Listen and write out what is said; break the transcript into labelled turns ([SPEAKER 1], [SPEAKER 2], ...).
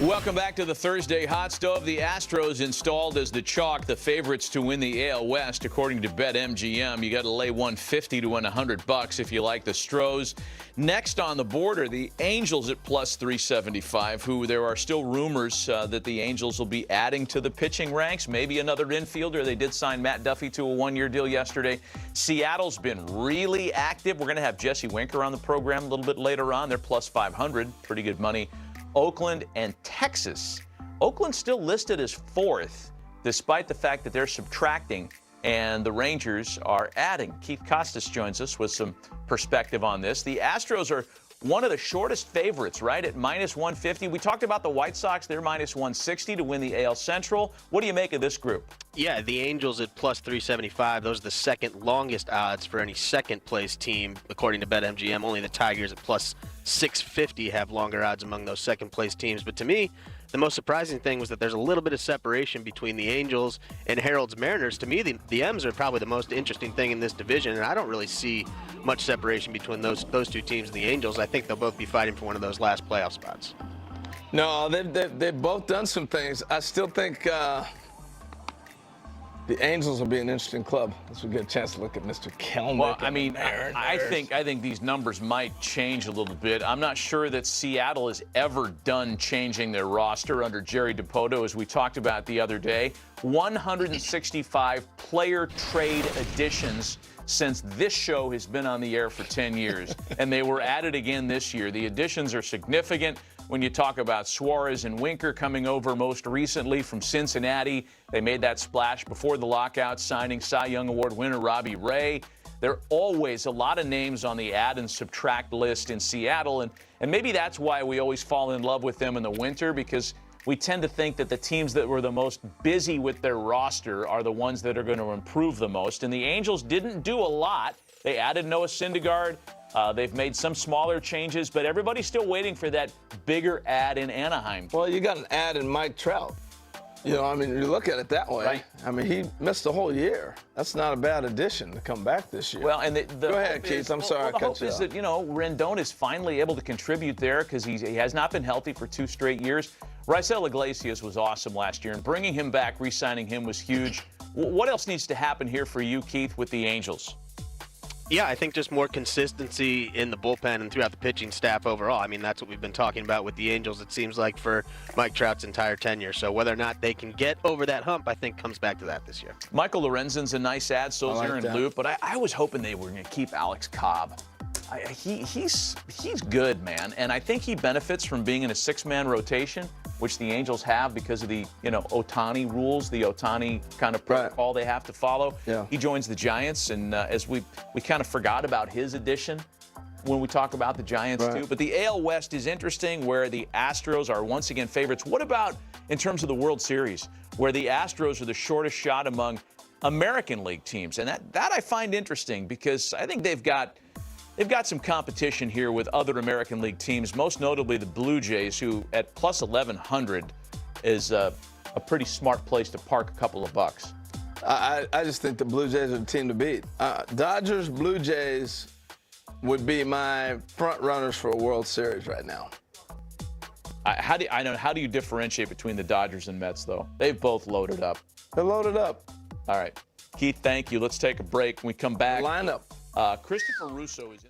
[SPEAKER 1] Welcome back to the Thursday Hot Stove. The Astros installed as the chalk, the favorites to win the AL West, according to BetMGM. You got to lay 150 to win $100 if you like the Stros. Next on the board are the Angels at plus 375, who there are still rumors that the Angels will be adding to the pitching ranks. Maybe another infielder. They did sign Matt Duffy to a one-year deal yesterday. Seattle's been really active. We're going to have Jesse Winker on the program a little bit later on. They're plus 500. Pretty good money. Oakland and Texas. Oakland's still listed as fourth, despite the fact that they're subtracting, and the Rangers are adding. Keith Costas joins us with some perspective on this. The Astros are one of the shortest favorites, right, at minus 150. We talked about the White Sox. They're minus 160 to win the AL Central. What do you make of this group?
[SPEAKER 2] Yeah, the Angels at plus 375. Those are the second longest odds for any second-place team, according to BetMGM. Only the Tigers at plus 650 have longer odds among those second-place teams. But to me, the most surprising thing was that there's a little bit of separation between the Angels and Herald's Mariners. To me, the M's are probably the most interesting thing in this division, and I don't really see much separation between those two teams and the Angels. I think they'll both be fighting for one of those last playoff spots.
[SPEAKER 3] No, they've both done some things. I still think the Angels will be an interesting club as we get a chance to look at Mr. Kelnick.
[SPEAKER 1] Well, I mean, I think these numbers might change a little bit. I'm not sure that Seattle has ever done changing their roster under Jerry Dipoto, as we talked about the other day. 165 player trade additions since this show has been on the air for 10 years, and they were added again this year. The additions are significant. When you talk about Suarez and Winker coming over most recently from Cincinnati, they made that splash before the lockout, signing Cy Young Award winner Robbie Ray. There are always a lot of names on the add and subtract list in Seattle, and maybe that's why we always fall in love with them in the winter, because we tend to think that the teams that were the most busy with their roster are the ones that are going to improve the most. And the Angels didn't do a lot. They added Noah Syndergaard. They've made some smaller changes, but everybody's still waiting for that bigger ad in Anaheim.
[SPEAKER 3] Well, you got an ad in Mike Trout. You know, I mean, you look at it that way.
[SPEAKER 1] Right.
[SPEAKER 3] I mean, he missed the whole year. That's not a bad addition to come back this year.
[SPEAKER 1] Well, and
[SPEAKER 3] Go ahead, Keith. I'm sorry I cut you off.
[SPEAKER 1] The hope is that, you know, Rendon is finally able to contribute there because he has not been healthy for 2 straight years. Raisel Iglesias was awesome last year, and bringing him back, re-signing him was huge. What else needs to happen here for you, Keith, with the Angels?
[SPEAKER 2] Yeah, I think just more consistency in the bullpen and throughout the pitching staff overall. I mean, that's what we've been talking about with the Angels, it seems like, for Mike Trout's entire tenure. So whether or not they can get over that hump, I think comes back to that this year.
[SPEAKER 1] Michael Lorenzen's a nice ad, so's Aaron Loop, but I was hoping they were going to keep Alex Cobb. He's good, man, and I think he benefits from being in a 6-man rotation, which the Angels have because of the, you know, Ohtani rules, the Ohtani kind of protocol they have to follow.
[SPEAKER 3] Yeah.
[SPEAKER 1] He joins the Giants, and as we kind of forgot about his addition when we talk about the Giants too. But the AL West is interesting, where the Astros are once again favorites. What about in terms of the World Series, where the Astros are the shortest shot among American League teams? And that I find interesting, because I think they've got some competition here with other American League teams, most notably the Blue Jays, who at plus 1,100 is a pretty smart place to park a couple of bucks.
[SPEAKER 3] I just think the Blue Jays are the team to beat. Dodgers, Blue Jays would be my front runners for a World Series right now.
[SPEAKER 1] How do you differentiate between the Dodgers and Mets, though? They've both loaded up.
[SPEAKER 3] They're loaded up.
[SPEAKER 1] All right. Keith, thank you. Let's take a break. When we come back,
[SPEAKER 3] Line up.
[SPEAKER 1] Christopher Russo is in.